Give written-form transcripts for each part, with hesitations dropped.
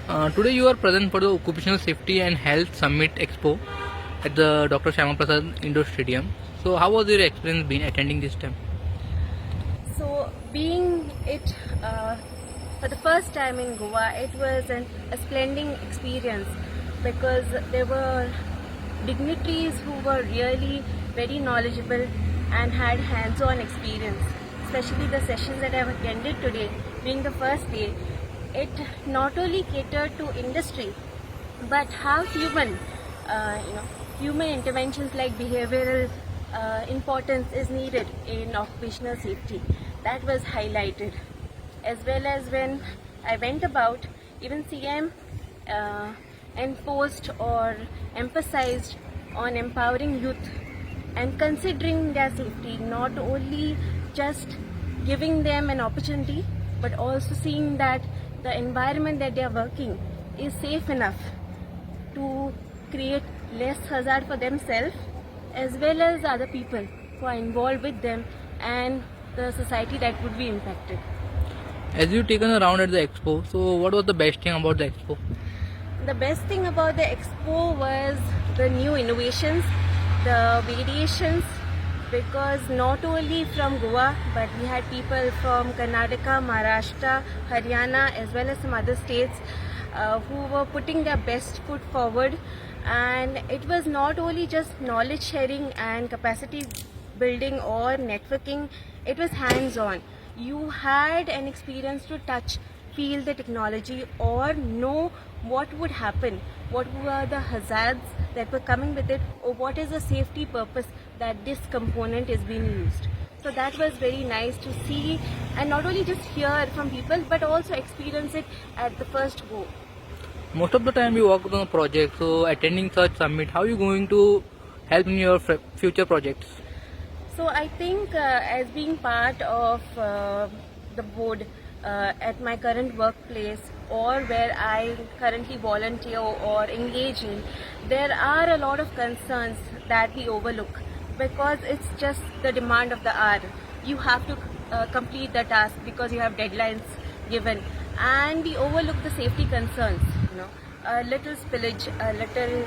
Today you are present for the Occupational Safety and Health Summit Expo at the Dr. Shyama Prasad Indoor Stadium. So how was your experience been attending this time? So, being it for the first time in Goa, it was a splendid experience because there were dignitaries who were really very knowledgeable and had hands-on experience. Especially the sessions that I have attended today, being the first day, it not only catered to industry, but how human interventions like behavioral importance is needed in occupational safety. That was highlighted, as well as when I went about, even CM enforced or emphasized on empowering youth and considering their safety, not only just giving them an opportunity, but also seeing that the environment that they are working is safe enough to create less hazard for themselves as well as other people who are involved with them and the society that would be impacted. As you taken a round at the expo, so what was the best thing about the expo? The best thing about the expo was the new innovations, the variations, because not only from Goa, but we had people from Karnataka, Maharashtra, Haryana, as well as some other states who were putting their best foot forward. And it was not only just knowledge sharing and capacity building or networking, it was hands-on. You had an experience to touch, feel the technology, or know what would happen, what were the hazards that were coming with it, or what is the safety purpose that this component is being used. So that was very nice to see and not only just hear from people but also experience it at the first go. Most of the time you work on a project, so attending such summit, how are you going to help in your future projects? So I think as being part of the board at my current workplace or where I currently volunteer or engage in, there are a lot of concerns that we overlook because it's just the demand of the hour. You have to complete the task because you have deadlines given, and we overlook the safety concerns. A little spillage, a little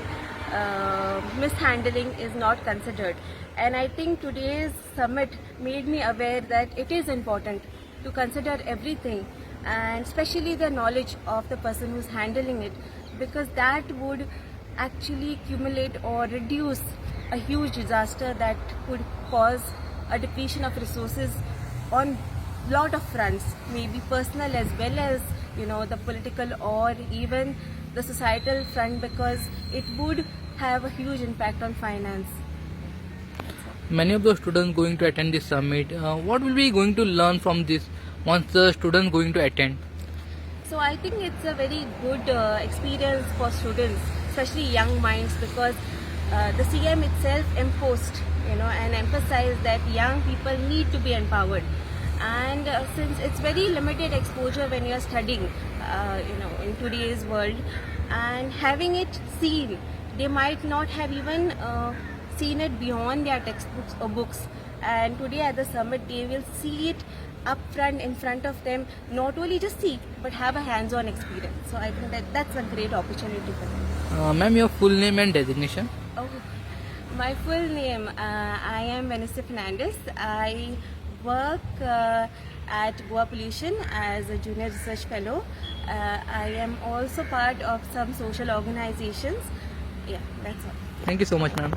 mishandling is not considered. And I think today's summit made me aware that it is important to consider everything, and especially the knowledge of the person who's handling it, because that would actually accumulate or reduce a huge disaster that could cause a depletion of resources on lot of fronts, maybe personal as well as the political or even the societal front, because it would have a huge impact on finance. Many of the students going to attend this summit, what will be going to learn from this once the students going to attend? So I think it's a very good experience for students, especially young minds, because the CM itself imposed, and emphasized that young people need to be empowered. And since it's very limited exposure when you're studying, in today's world, and having it seen, they might not have even seen it beyond their textbooks or books. And today at the summit, they will see it up front in front of them, not only just see, but have a hands-on experience. So I think that's a great opportunity for them. Ma'am, your full name and designation? Oh, my full name, I am Vanessa Fernandez. I work at Goa Pollution as a junior research fellow. I am also part of some social organizations. Yeah, that's all. Thank you so much, ma'am.